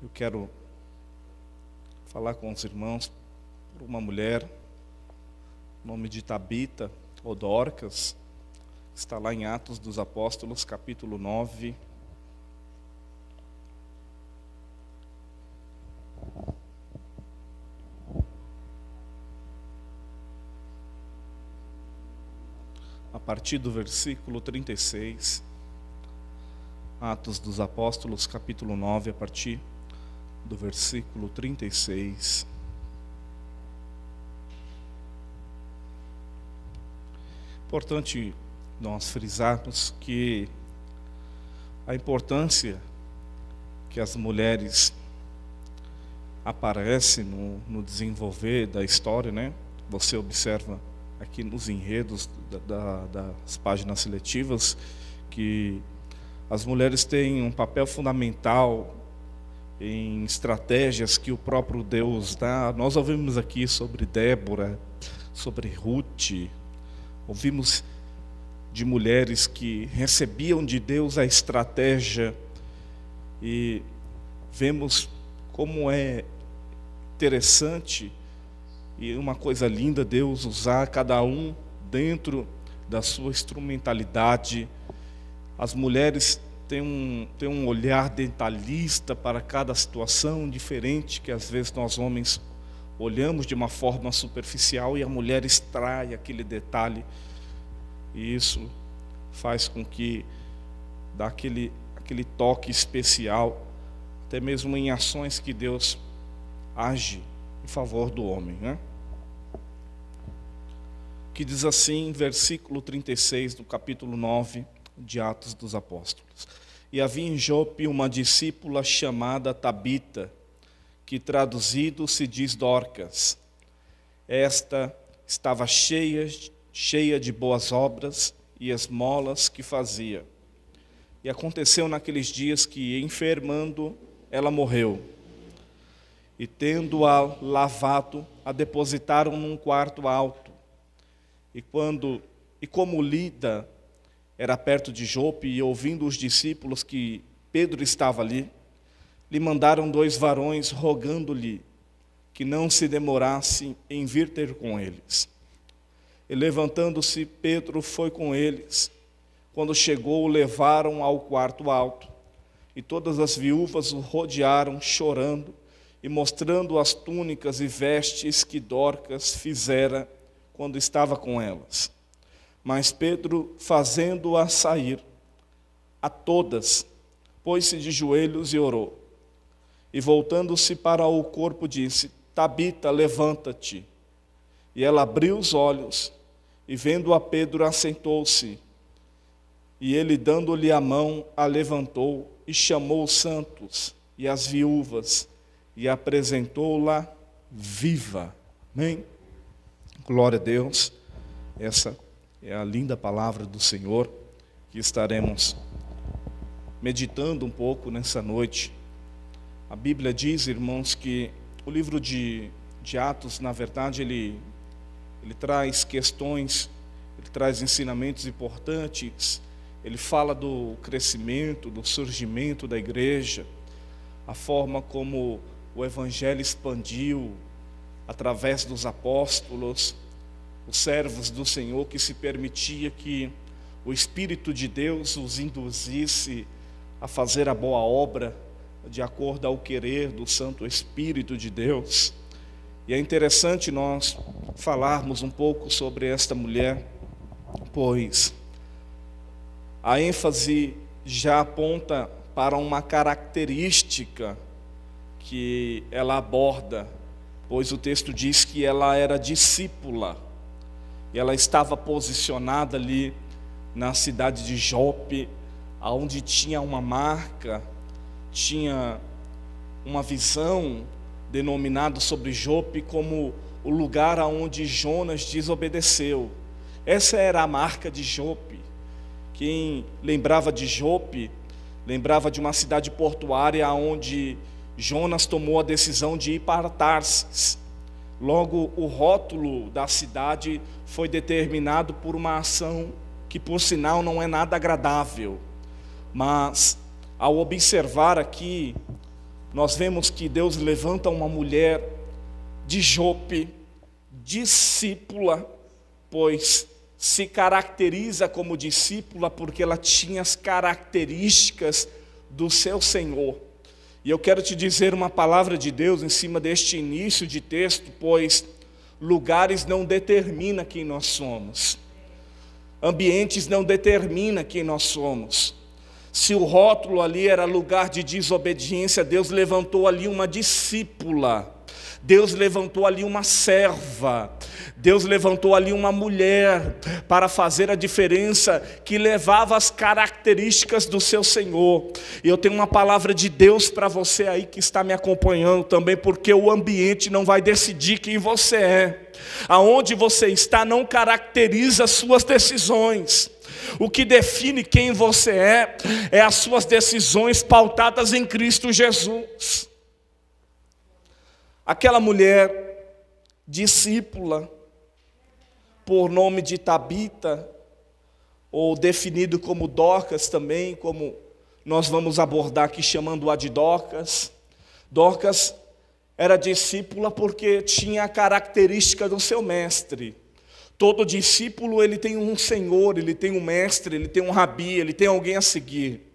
Eu quero falar com os irmãos por uma mulher, nome de Tabita, ou Dorcas, está lá em Atos dos Apóstolos, capítulo 9. A partir do versículo 36, Atos dos Apóstolos, capítulo 9, a partir do versículo 36. Importante nós frisarmos que a importância que as mulheres aparecem no desenvolver da história, né? Você observa aqui nos enredos das páginas seletivas que as mulheres têm um papel fundamental em estratégias que o próprio Deus dá. Nós ouvimos aqui sobre Débora, sobre Ruth, ouvimos de mulheres que recebiam de Deus a estratégia e vemos como é interessante e uma coisa linda Deus usar cada um dentro da sua instrumentalidade. As mulheres têm um olhar detalhista para cada situação diferente que às vezes nós homens olhamos de uma forma superficial e a mulher extrai aquele detalhe e isso faz com que dá aquele toque especial, até mesmo em ações que Deus age em favor do homem, né? Que diz assim, versículo 36 do capítulo 9 de Atos dos Apóstolos: E havia em Jope uma discípula chamada Tabita, que traduzido se diz Dorcas. Esta estava cheia de boas obras e esmolas que fazia. E aconteceu naqueles dias que, enfermando, ela morreu. E tendo-a lavado, a depositaram num quarto alto. E como Lida era perto de Jope, e ouvindo os discípulos que Pedro estava ali, lhe mandaram 2 varões, rogando-lhe que não se demorasse em vir ter com eles. E levantando-se, Pedro foi com eles. Quando chegou, o levaram ao quarto alto. E todas as viúvas o rodearam, chorando, e mostrando as túnicas e vestes que Dorcas fizera quando estava com elas. Mas Pedro, fazendo-a sair, a todas, pôs-se de joelhos e orou. E voltando-se para o corpo, disse: Tabita, levanta-te. E ela abriu os olhos, e vendo a Pedro, assentou-se. E ele, dando-lhe a mão, a levantou, e chamou os santos e as viúvas, e apresentou-la viva. Amém? Glória a Deus. Essa é a linda palavra do Senhor, que estaremos meditando um pouco nessa noite. A Bíblia diz, irmãos, que o livro de Atos, na verdade, ele traz questões, ele traz ensinamentos importantes, ele fala do crescimento, do surgimento da igreja, a forma como o Evangelho expandiu através dos apóstolos, os servos do Senhor, que se permitia que o Espírito de Deus os induzisse a fazer a boa obra de acordo ao querer do Santo Espírito de Deus. E é interessante nós falarmos um pouco sobre esta mulher, pois a ênfase já aponta para uma característica que ela aborda, pois o texto diz que ela era discípula, e ela estava posicionada ali na cidade de Jope, onde tinha uma marca, tinha uma visão denominado sobre Jope como o lugar aonde Jonas desobedeceu. Essa era a marca de Jope. Quem lembrava de Jope, lembrava de uma cidade portuária onde Jonas tomou a decisão de ir para Tarsis. Logo, o rótulo da cidade foi determinado por uma ação que, por sinal, não é nada agradável. Mas, ao observar aqui nós vemos que Deus levanta uma mulher de Jope, discípula, pois se caracteriza como discípula porque ela tinha as características do seu Senhor. E eu quero te dizer uma palavra de Deus em cima deste início de texto, pois lugares não determinam quem nós somos. Ambientes não determinam quem nós somos. Se o rótulo ali era lugar de desobediência, Deus levantou ali uma discípula. Deus levantou ali uma serva, Deus levantou ali uma mulher para fazer a diferença, que levava as características do seu Senhor. E eu tenho uma palavra de Deus para você aí que está me acompanhando também, porque o ambiente não vai decidir quem você é. Aonde você está não caracteriza as suas decisões. O que define quem você é as suas decisões pautadas em Cristo Jesus. Aquela mulher discípula, por nome de Tabita, ou definido como Dorcas também, como nós vamos abordar aqui chamando-a de Dorcas. Dorcas era discípula porque tinha a característica do seu mestre. Todo discípulo ele tem um senhor, ele tem um mestre, ele tem um rabi, ele tem alguém a seguir.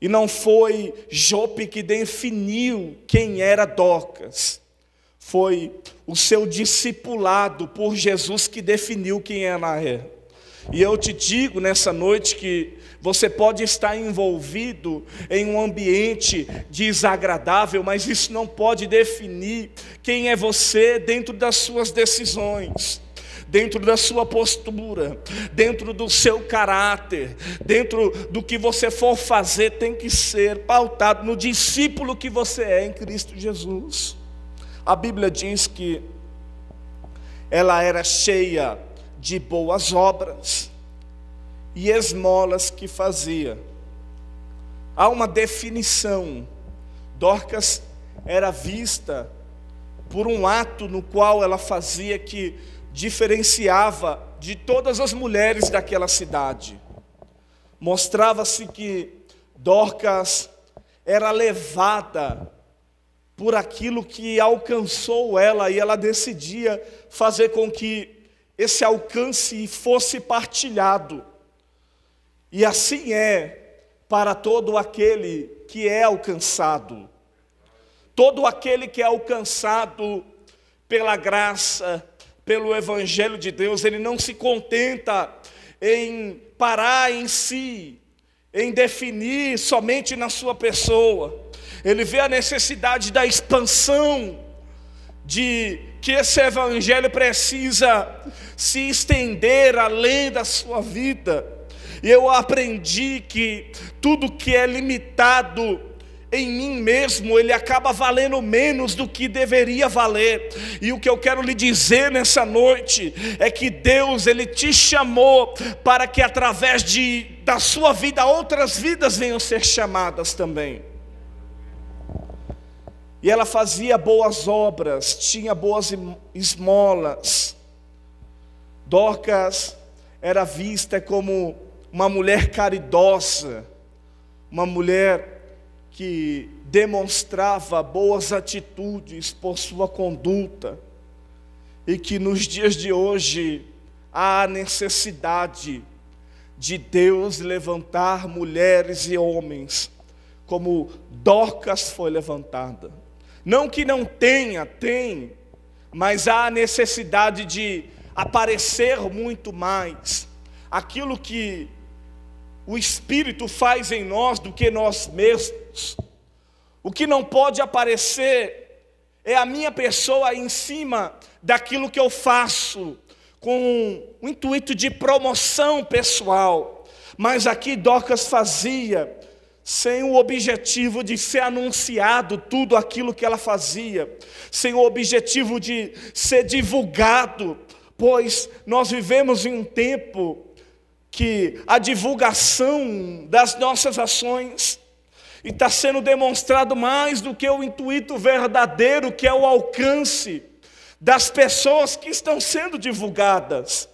E não foi Jope que definiu quem era Dorcas. Foi o seu discipulado por Jesus que definiu quem ela é. E eu te digo nessa noite que você pode estar envolvido em um ambiente desagradável, mas isso não pode definir quem é você dentro das suas decisões, dentro da sua postura, dentro do seu caráter, dentro do que você for fazer, tem que ser pautado no discípulo que você é em Cristo Jesus. A Bíblia diz que ela era cheia de boas obras e esmolas que fazia. Há uma definição. Dorcas era vista por um ato no qual ela fazia que diferenciava de todas as mulheres daquela cidade. Mostrava-se que Dorcas era levada por aquilo que alcançou ela, e ela decidia fazer com que esse alcance fosse partilhado. E assim é para todo aquele que é alcançado. Todo aquele que é alcançado pela graça, pelo Evangelho de Deus, ele não se contenta em parar em si, em definir somente na sua pessoa. Ele vê a necessidade da expansão, de que esse Evangelho precisa se estender além da sua vida. E eu aprendi que tudo que é limitado em mim mesmo, ele acaba valendo menos do que deveria valer. E o que eu quero lhe dizer nessa noite é que Deus, ele te chamou para que através da sua vida outras vidas venham ser chamadas também. E ela fazia boas obras, tinha boas esmolas. Dorcas era vista como uma mulher caridosa, uma mulher que demonstrava boas atitudes por sua conduta, e que nos dias de hoje há a necessidade de Deus levantar mulheres e homens como Dorcas foi levantada. Não que não tenha, tem, mas há a necessidade de aparecer muito mais aquilo que o Espírito faz em nós do que nós mesmos. O que não pode aparecer é a minha pessoa em cima daquilo que eu faço, com o intuito de promoção pessoal. Mas aqui Dorcas fazia sem o objetivo de ser anunciado tudo aquilo que ela fazia, sem o objetivo de ser divulgado, pois nós vivemos em um tempo que a divulgação das nossas ações está sendo demonstrado mais do que o intuito verdadeiro, que é o alcance das pessoas que estão sendo divulgadas.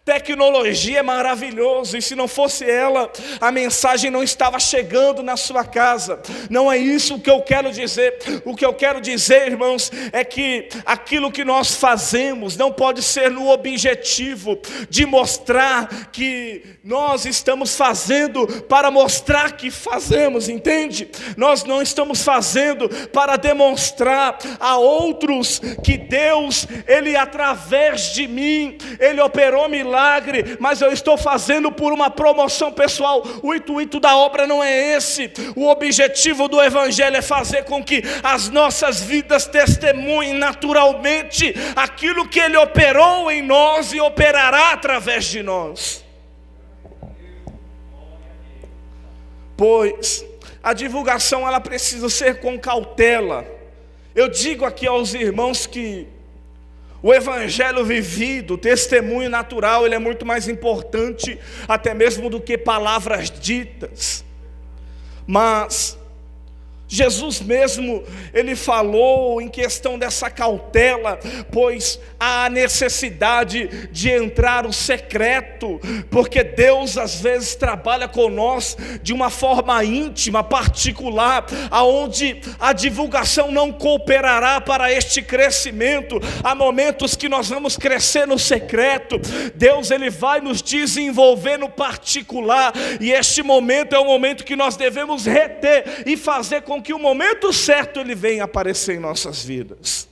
Tecnologia é maravilhoso, e se não fosse ela, a mensagem não estava chegando na sua casa. Não é isso que eu quero dizer. O que eu quero dizer, irmãos, é que aquilo que nós fazemos não pode ser no objetivo de mostrar que nós estamos fazendo para mostrar que fazemos, entende? Nós não estamos fazendo para demonstrar a outros que Deus, Ele através de mim, Ele operou milagre, mas eu estou fazendo por uma promoção pessoal. O intuito da obra não é esse. O objetivo do Evangelho é fazer com que as nossas vidas testemunhem naturalmente aquilo que Ele operou em nós e operará através de nós. Pois a divulgação ela precisa ser com cautela. Eu digo aqui aos irmãos que o evangelho vivido, o testemunho natural, ele é muito mais importante até mesmo do que palavras ditas. Mas Jesus mesmo, Ele falou em questão dessa cautela, pois há a necessidade de entrar o secreto, porque Deus às vezes trabalha conosco de uma forma íntima, particular, aonde a divulgação não cooperará para este crescimento. Há momentos que nós vamos crescer no secreto, Deus Ele vai nos desenvolver no particular, e este momento é o momento que nós devemos reter e fazer com que o momento certo ele venha aparecer em nossas vidas.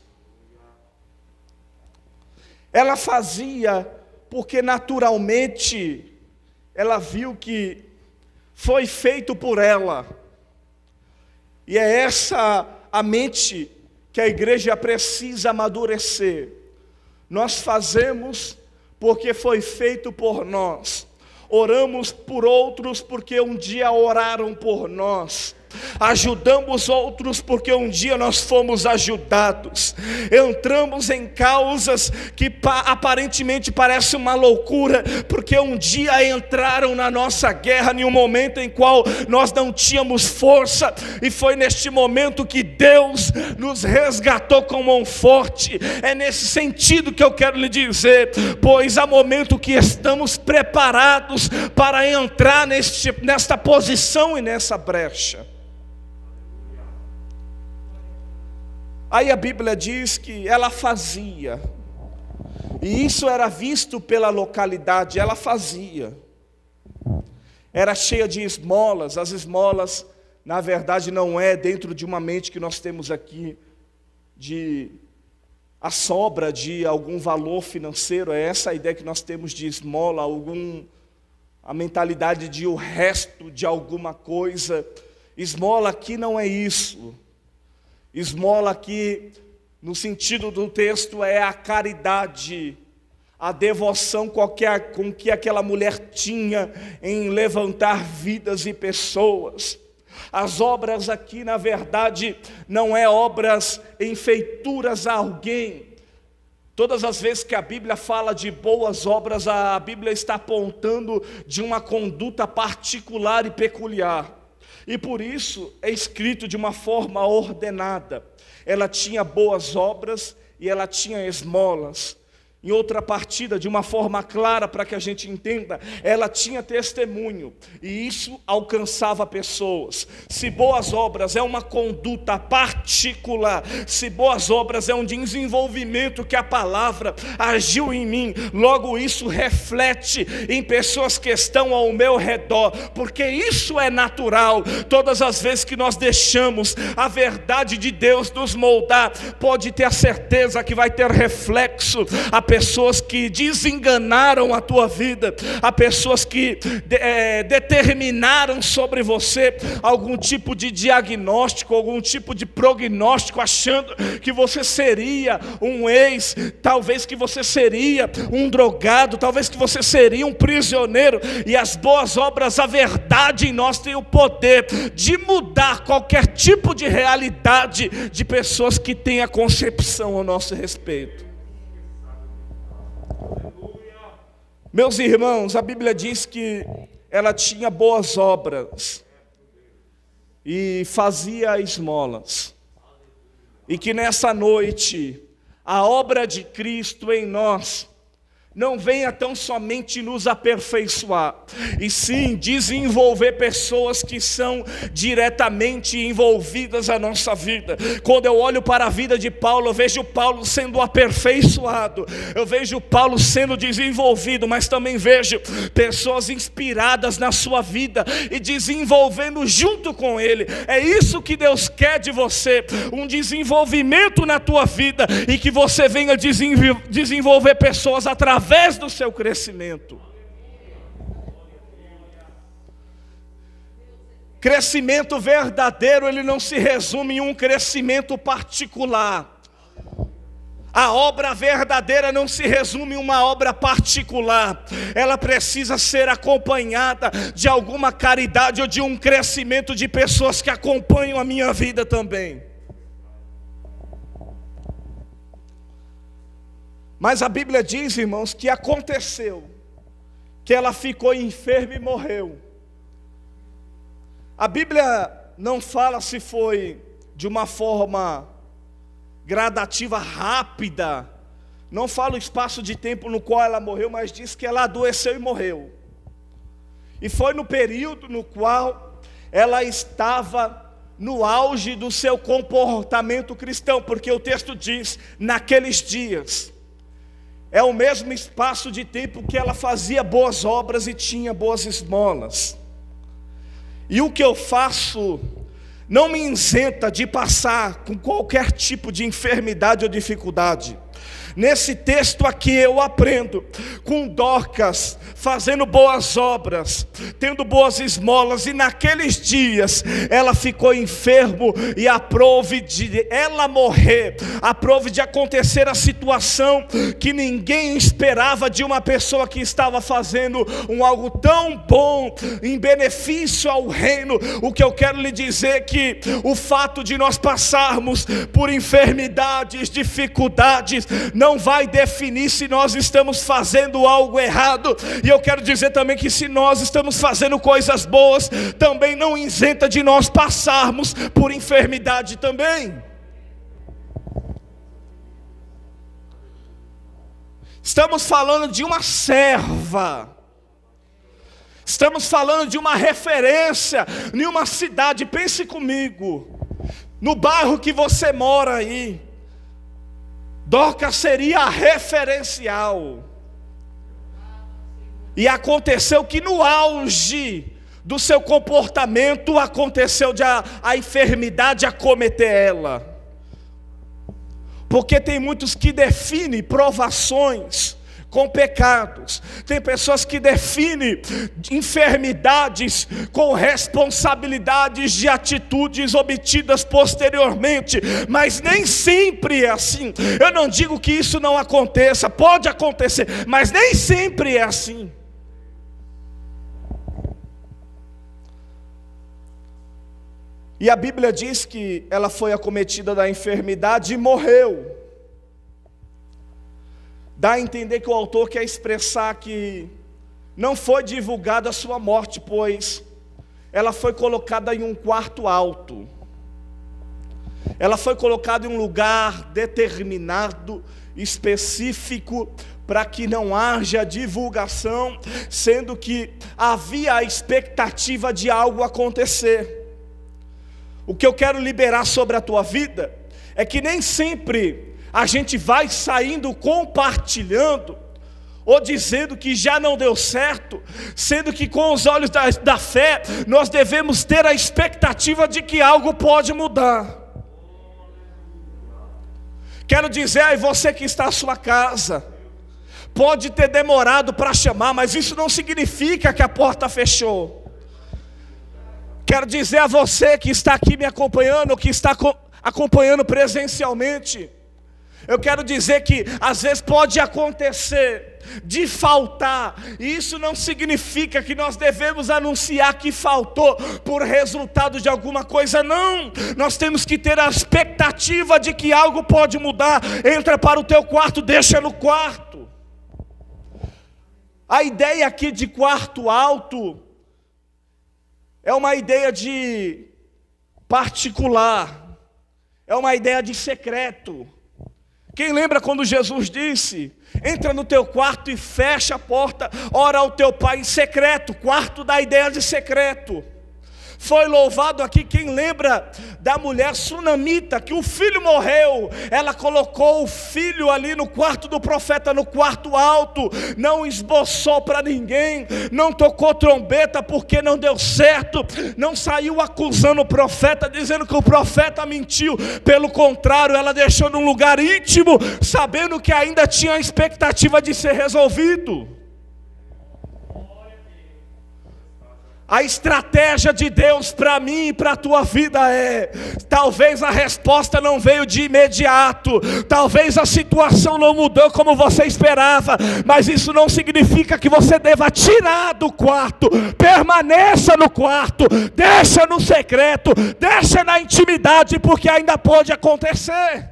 Ela fazia porque naturalmente ela viu que foi feito por ela. E é essa a mente que a igreja precisa amadurecer. Nós fazemos porque foi feito por nós. Oramos por outros porque um dia oraram por nós. Ajudamos outros porque um dia nós fomos ajudados. Entramos em causas que aparentemente parece uma loucura, porque um dia entraram na nossa guerra em um momento em qual nós não tínhamos força, e foi neste momento que Deus nos resgatou com mão forte. É nesse sentido que eu quero lhe dizer, pois há momento que estamos preparados para entrar nesta posição e nessa brecha. Aí a Bíblia diz que ela fazia, e isso era visto pela localidade. Ela fazia, era cheia de esmolas. As esmolas, na verdade, não é dentro de uma mente que nós temos aqui, de a sobra de algum valor financeiro. É essa a ideia que nós temos de esmola, a mentalidade de o resto de alguma coisa. Esmola aqui não é isso. Esmola aqui, no sentido do texto, é a caridade, a devoção com que aquela mulher tinha em levantar vidas e pessoas. As obras aqui, na verdade, não é obras em feituras a alguém. Todas as vezes que a Bíblia fala de boas obras, a Bíblia está apontando de uma conduta particular e peculiar. E por isso é escrito de uma forma ordenada. Ela tinha boas obras e ela tinha esmolas. Em outra partida, de uma forma clara para que a gente entenda, ela tinha testemunho, e isso alcançava pessoas. Se boas obras é uma conduta particular, se boas obras é um desenvolvimento que a palavra agiu em mim, logo isso reflete em pessoas que estão ao meu redor, porque isso é natural. Todas as vezes que nós deixamos a verdade de Deus nos moldar, pode ter a certeza que vai ter reflexo. A pessoas que desenganaram a tua vida, a pessoas que determinaram sobre você algum tipo de diagnóstico, algum tipo de prognóstico, achando que você seria um ex, talvez que você seria um drogado, talvez que você seria um prisioneiro. E as boas obras, a verdade em nós tem o poder de mudar qualquer tipo de realidade de pessoas que têm a concepção ao nosso respeito. Meus irmãos, a Bíblia diz que ela tinha boas obras e fazia esmolas, e que nessa noite a obra de Cristo em nós não venha tão somente nos aperfeiçoar, e sim desenvolver pessoas que são diretamente envolvidas na nossa vida. Quando eu olho para a vida de Paulo, eu vejo Paulo sendo aperfeiçoado, eu vejo Paulo sendo desenvolvido, mas também vejo pessoas inspiradas na sua vida e desenvolvendo junto com ele. É isso que Deus quer de você, um desenvolvimento na tua vida, e que você venha desenvolver pessoas através do seu crescimento. Crescimento verdadeiro, ele não se resume em um crescimento particular. A obra verdadeira não se resume em uma obra particular. Ela precisa ser acompanhada de alguma caridade ou de um crescimento de pessoas que acompanham a minha vida também. Mas a Bíblia diz, irmãos, que aconteceu que ela ficou enferma e morreu. A Bíblia não fala se foi de uma forma gradativa, rápida. Não fala o espaço de tempo no qual ela morreu, mas diz que ela adoeceu e morreu. E foi no período no qual ela estava no auge do seu comportamento cristão, porque o texto diz, naqueles dias. É o mesmo espaço de tempo que ela fazia boas obras e tinha boas esmolas. E o que eu faço não me isenta de passar com qualquer tipo de enfermidade ou dificuldade. Nesse texto aqui eu aprendo com Dorcas fazendo boas obras, tendo boas esmolas, e naqueles dias ela ficou enfermo, e aprove de ela morrer, aprove de acontecer a situação que ninguém esperava de uma pessoa que estava fazendo algo tão bom em benefício ao reino. O que eu quero lhe dizer é que o fato de nós passarmos por enfermidades, dificuldades, não vai definir se nós estamos fazendo algo errado. E eu quero dizer também que se nós estamos fazendo coisas boas, também não isenta de nós passarmos por enfermidade também. Estamos falando de uma serva, estamos falando de uma referência em uma cidade. Pense comigo, no bairro que você mora aí, Dorcas seria a referencial. E aconteceu que no auge do seu comportamento, aconteceu de a enfermidade acometer ela. Porque tem muitos que definem provações com pecados. Tem pessoas que definem enfermidades com responsabilidades de atitudes obtidas posteriormente, mas nem sempre é assim. Eu não digo que isso não aconteça, pode acontecer, mas nem sempre é assim. E a Bíblia diz que ela foi acometida da enfermidade e morreu. Dá a entender que o autor quer expressar que não foi divulgada a sua morte, pois ela foi colocada em um quarto alto. Ela foi colocada em um lugar determinado, específico, para que não haja divulgação, sendo que havia a expectativa de algo acontecer. O que eu quero liberar sobre a tua vida é que nem sempre a gente vai saindo compartilhando ou dizendo que já não deu certo, sendo que com os olhos da fé nós devemos ter a expectativa de que algo pode mudar. Quero dizer aí, você que está à sua casa, pode ter demorado para chamar, mas isso não significa que a porta fechou. Quero dizer a você que está aqui me acompanhando, que está acompanhando presencialmente, eu quero dizer que às vezes pode acontecer de faltar, e isso não significa que nós devemos anunciar que faltou por resultado de alguma coisa, não. Nós temos que ter a expectativa de que algo pode mudar. Entra para o teu quarto, deixa no quarto. A ideia aqui de quarto alto é uma ideia de particular, é uma ideia de secreto, Quem lembra quando Jesus disse: entra no teu quarto e fecha a porta, ora ao teu pai em secreto? Quarto dá a ideia de secreto. Foi louvado aqui quem lembra da mulher sunamita, que o filho morreu, ela colocou o filho ali no quarto do profeta, no quarto alto, não esboçou para ninguém, não tocou trombeta porque não deu certo, não saiu acusando o profeta, dizendo que o profeta mentiu. Pelo contrário, ela deixou num lugar íntimo, sabendo que ainda tinha a expectativa de ser resolvido. A estratégia de Deus para mim e para a tua vida é: talvez a resposta não veio de imediato, talvez a situação não mudou como você esperava, mas isso não significa que você deva tirar do quarto. Permaneça no quarto, deixa no secreto, deixa na intimidade, porque ainda pode acontecer.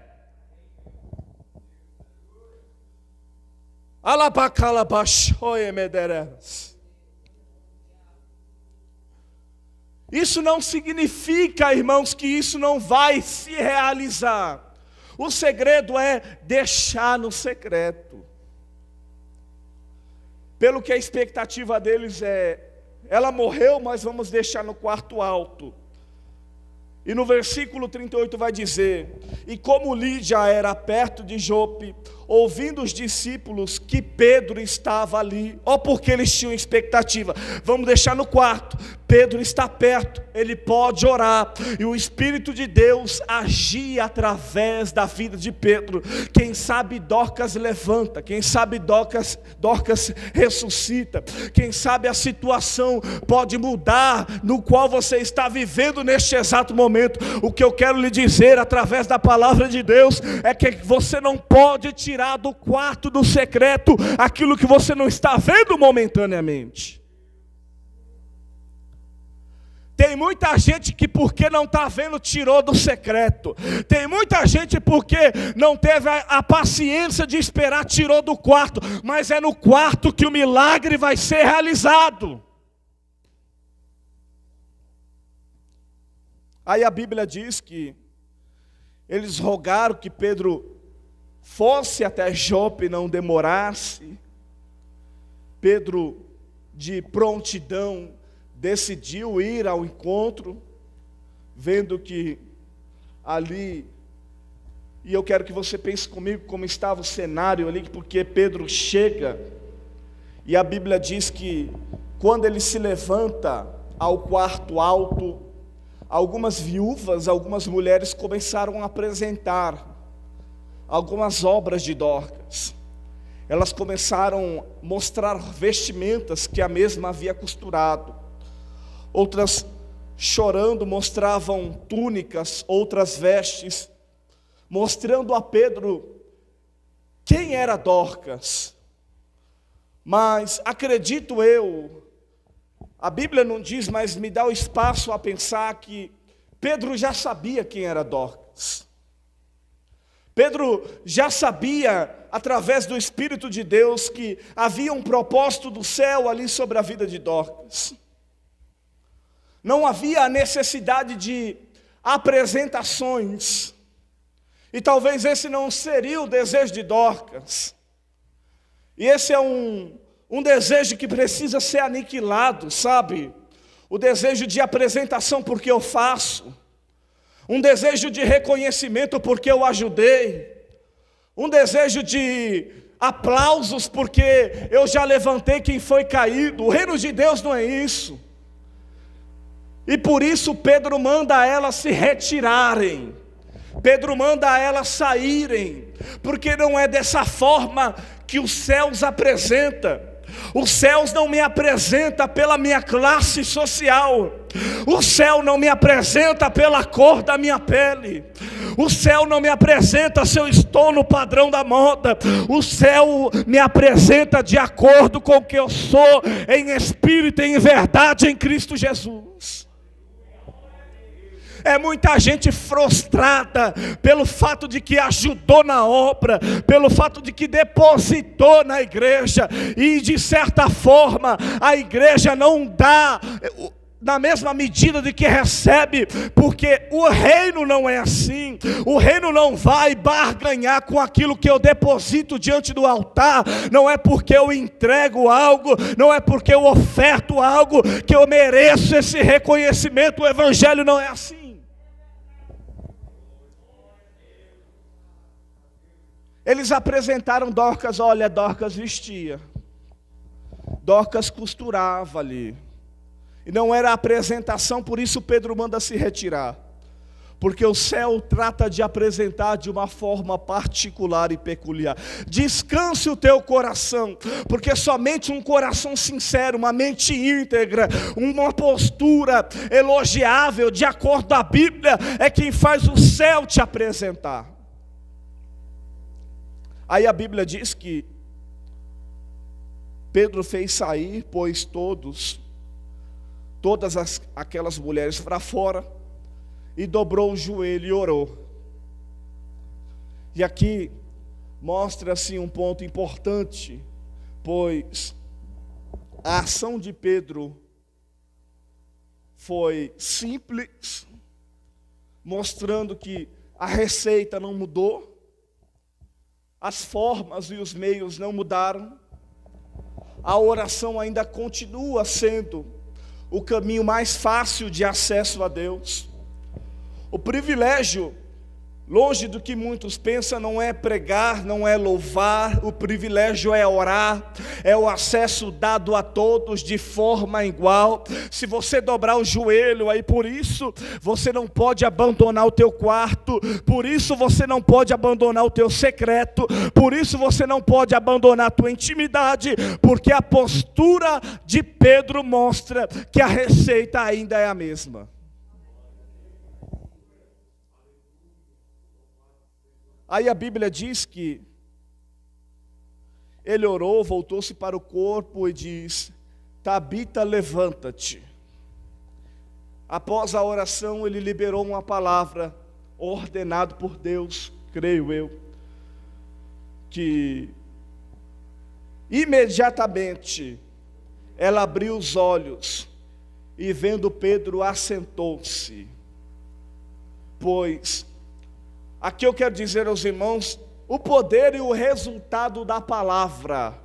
Isso não significa, irmãos, que isso não vai se realizar. O segredo é deixar no secreto. Pelo que a expectativa deles é: ela morreu, mas vamos deixar no quarto alto. E no versículo 38 vai dizer: e como Lídia era perto de Jope, ouvindo os discípulos que Pedro estava ali, porque eles tinham expectativa, vamos deixar no quarto, Pedro está perto, ele pode orar, e o Espírito de Deus agia através da vida de Pedro. Quem sabe Dorcas levanta, quem sabe Dorcas ressuscita, quem sabe a situação pode mudar no qual você está vivendo neste exato momento. O que eu quero lhe dizer através da palavra de Deus é que você não pode tirar do quarto do secreto aquilo que você não está vendo momentaneamente. Tem muita gente que porque não está vendo tirou do secreto. Tem muita gente porque não teve a paciência de esperar, tirou do quarto. Mas é no quarto que o milagre vai ser realizado. Aí a Bíblia diz que eles rogaram que Pedro fosse até Jope e não demorasse. Pedro, de prontidão, decidiu ir ao encontro, vendo que ali, e eu quero que você pense comigo como estava o cenário ali, porque Pedro chega, e a Bíblia diz que quando ele se levanta ao quarto alto, algumas viúvas, algumas mulheres começaram a apresentar algumas obras de Dorcas. Elas começaram a mostrar vestimentas que a mesma havia costurado. Outras, chorando, mostravam túnicas, outras vestes, mostrando a Pedro quem era Dorcas. Mas acredito eu, a Bíblia não diz, mas me dá o espaço a pensar que Pedro já sabia quem era Dorcas. Pedro já sabia, através do Espírito de Deus, que havia um propósito do céu ali sobre a vida de Dorcas. Não havia a necessidade de apresentações. E talvez esse não seria o desejo de Dorcas. E esse é um desejo que precisa ser aniquilado, sabe? O desejo de apresentação porque eu faço. Um desejo de reconhecimento porque eu ajudei. Um desejo de aplausos porque eu já levantei quem foi caído. O reino de Deus não é isso. E por isso Pedro manda elas se retirarem. Pedro manda elas saírem. Porque não é dessa forma que os céus apresenta. Os céus não me apresenta pela minha classe social. O céu não me apresenta pela cor da minha pele. O céu não me apresenta se eu estou no padrão da moda. O céu me apresenta de acordo com o que eu sou em espírito e em verdade em Cristo Jesus. É muita gente frustrada pelo fato de que ajudou na obra, pelo fato de que depositou na igreja, e de certa forma a igreja não na mesma medida de que recebe, porque o reino não é assim. O reino não vai barganhar com aquilo que eu deposito diante do altar. Não é porque eu entrego algo, não é porque eu oferto algo que eu mereço esse reconhecimento. O evangelho não é assim. Eles apresentaram Dorcas. Olha, Dorcas vestia, Dorcas costurava ali. E não era apresentação, por isso Pedro manda se retirar. Porque o céu trata de apresentar de uma forma particular e peculiar. Descanse o teu coração, porque somente um coração sincero, uma mente íntegra, uma postura elogiável, de acordo com a Bíblia, é quem faz o céu te apresentar. Aí a Bíblia diz que Pedro fez sair, pois todas aquelas mulheres para fora, e dobrou o joelho e orou. E aqui mostra-se um ponto importante, pois a ação de Pedro foi simples, mostrando que a receita não mudou, as formas e os meios não mudaram, a oração ainda continua sendo o caminho mais fácil de acesso a Deus. O privilégio, longe do que muitos pensam, não é pregar, não é louvar. O privilégio é orar, é o acesso dado a todos de forma igual. Se você dobrar o joelho, aí por isso você não pode abandonar o teu quarto, por isso você não pode abandonar o teu secreto, por isso você não pode abandonar a tua intimidade, porque a postura de Pedro mostra que a receita ainda é a mesma. Aí a Bíblia diz que ele orou, voltou-se para o corpo e diz: Tabita, levanta-te. Após a oração, ele liberou uma palavra, ordenado por Deus, creio eu, que imediatamente ela abriu os olhos e, vendo Pedro, assentou-se. Pois aqui eu quero dizer aos irmãos o poder e o resultado da palavra.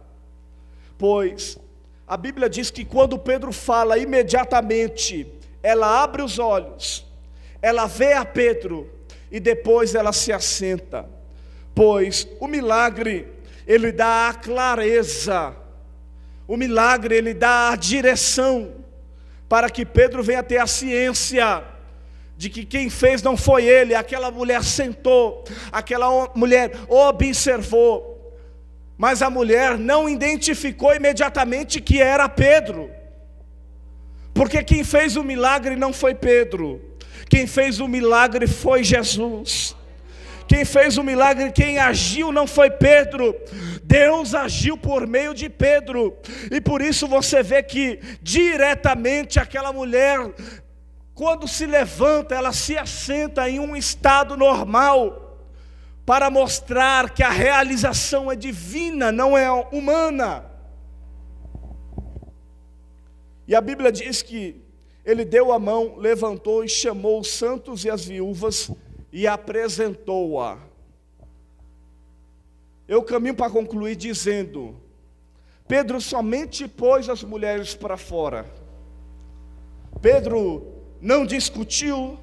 Pois a Bíblia diz que quando Pedro fala, imediatamente ela abre os olhos, ela vê a Pedro e depois ela se assenta. Pois o milagre, ele dá a clareza, o milagre, ele dá a direção, para que Pedro venha ter a ciência de que quem fez não foi ele. Aquela mulher sentou, aquela mulher observou, mas a mulher não identificou imediatamente que era Pedro, porque quem fez o milagre não foi Pedro, quem fez o milagre foi Jesus. Quem fez o milagre, quem agiu não foi Pedro, Deus agiu por meio de Pedro. E por isso você vê que diretamente aquela mulher, quando se levanta, ela se assenta em um estado normal, para mostrar que a realização é divina, não é humana. E a Bíblia diz que ele deu a mão, levantou e chamou os santos e as viúvas e apresentou-a. Eu caminho para concluir dizendo: Pedro somente pôs as mulheres para fora. Pedro não discutiu,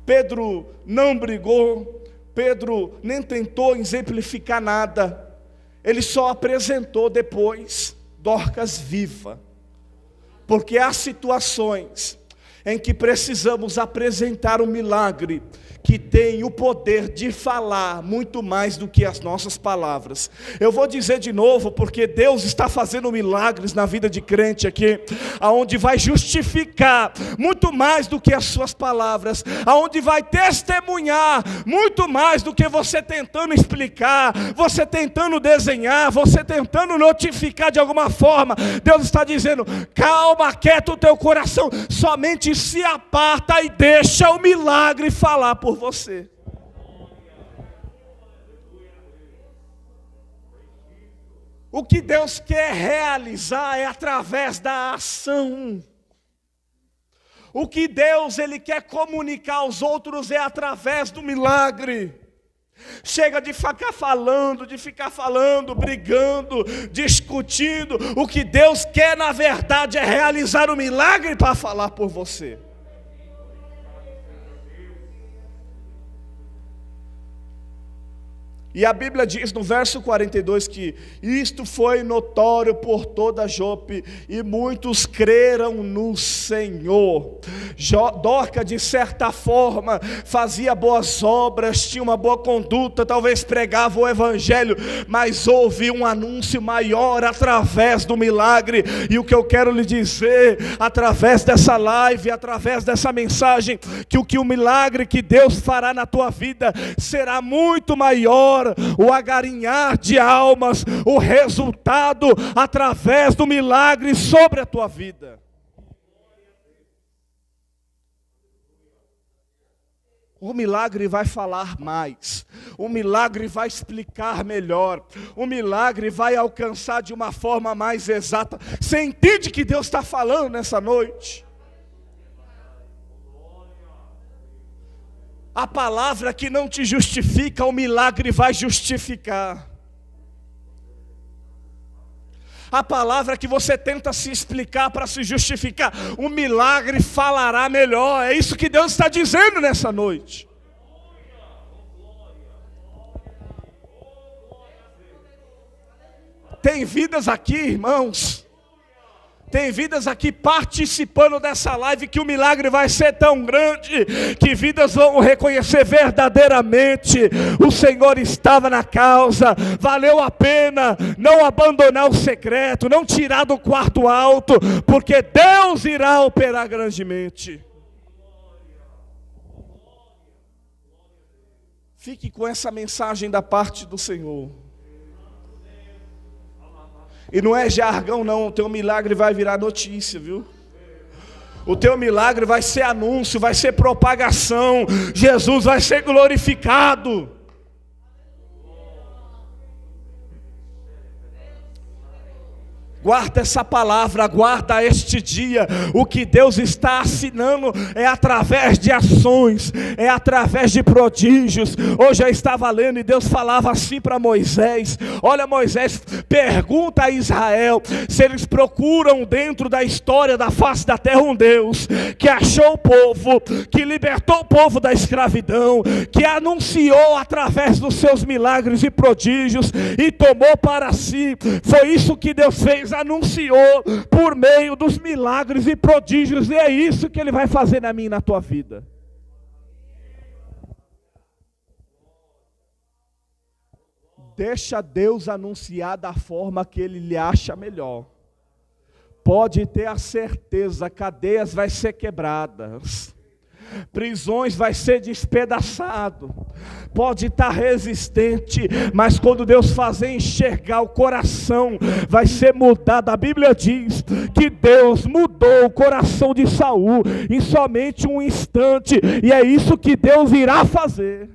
Pedro não brigou, Pedro nem tentou exemplificar nada. Ele só apresentou depois Dorcas viva. Porque há situações em que precisamos apresentar um milagre que tem o poder de falar muito mais do que as nossas palavras. Eu vou dizer de novo, porque Deus está fazendo milagres na vida de crente aqui, aonde vai justificar muito mais do que as suas palavras, aonde vai testemunhar muito mais do que você tentando explicar, você tentando desenhar, você tentando notificar de alguma forma. Deus está dizendo: calma, aquieta o teu coração, somente se aparta e deixa o milagre falar por você. O que Deus quer realizar é através da ação. O que Deus ele quer comunicar aos outros é através do milagre. Chega de ficar falando, brigando, discutindo. O que Deus quer na verdade é realizar o milagre para falar por você. E a Bíblia diz no verso 42 que isto foi notório por toda Jope e muitos creram no Senhor. Dorcas, de certa forma, fazia boas obras, tinha uma boa conduta, talvez pregava o evangelho, mas houve um anúncio maior através do milagre. E o que eu quero lhe dizer, através dessa live, através dessa mensagem, que o milagre que Deus fará na tua vida será muito maior. O agarinhar de almas, o resultado através do milagre sobre a tua vida. O milagre vai falar mais, o milagre vai explicar melhor, o milagre vai alcançar de uma forma mais exata. Você entende que Deus está falando nessa noite? A palavra que não te justifica, o milagre vai justificar. A palavra que você tenta se explicar para se justificar, o milagre falará melhor. É isso que Deus está dizendo nessa noite. Tem vidas aqui, irmãos. Tem vidas aqui participando dessa live que o milagre vai ser tão grande que vidas vão reconhecer verdadeiramente o Senhor estava na causa, valeu a pena não abandonar o secreto, não tirar do quarto alto, porque Deus irá operar grandemente. Fique com essa mensagem da parte do Senhor. E não é jargão não, o teu milagre vai virar notícia, viu? O teu milagre vai ser anúncio, vai ser propagação. Jesus vai ser glorificado. Guarda essa palavra, guarda este dia. O que Deus está assinando é através de ações, é através de prodígios. Hoje eu estava lendo e Deus falava assim para Moisés: olha, Moisés, pergunta a Israel se eles procuram dentro da história da face da terra um Deus que achou o povo, que libertou o povo da escravidão, que anunciou através dos seus milagres e prodígios e tomou para si. Foi isso que Deus fez, anunciou por meio dos milagres e prodígios, e é isso que Ele vai fazer na minha e na tua vida. Deixa Deus anunciar da forma que Ele lhe acha melhor. Pode ter a certeza, cadeias vai ser quebradas, prisões vai ser despedaçado, pode estar resistente, mas quando Deus fazer enxergar o coração, vai ser mudado. A Bíblia diz que Deus mudou o coração de Saul em somente um instante, e é isso que Deus irá fazer.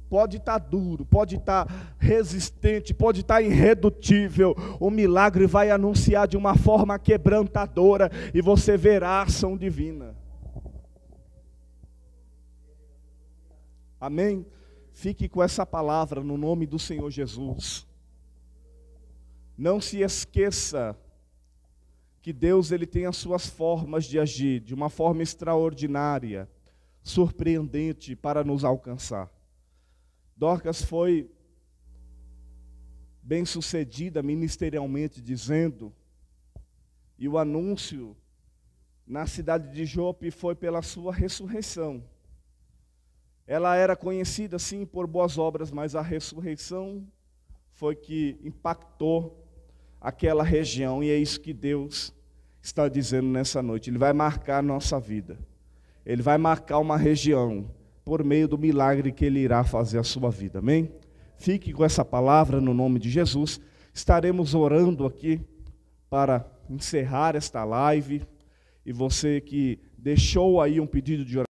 Pode estar duro, pode estar resistente, pode estar irredutível. O milagre vai anunciar de uma forma quebrantadora e você verá a ação divina. Amém? Fique com essa palavra no nome do Senhor Jesus. Não se esqueça que Deus ele tem as suas formas de agir, de uma forma extraordinária, surpreendente para nos alcançar. Dorcas foi bem sucedida ministerialmente dizendo, e o anúncio na cidade de Jope foi pela sua ressurreição. Ela era conhecida sim por boas obras, mas a ressurreição foi que impactou aquela região, e é isso que Deus está dizendo nessa noite. Ele vai marcar a nossa vida, Ele vai marcar uma região, por meio do milagre que Ele irá fazer a sua vida, amém? Fique com essa palavra no nome de Jesus. Estaremos orando aqui para encerrar esta live, e você que deixou aí um pedido de oração,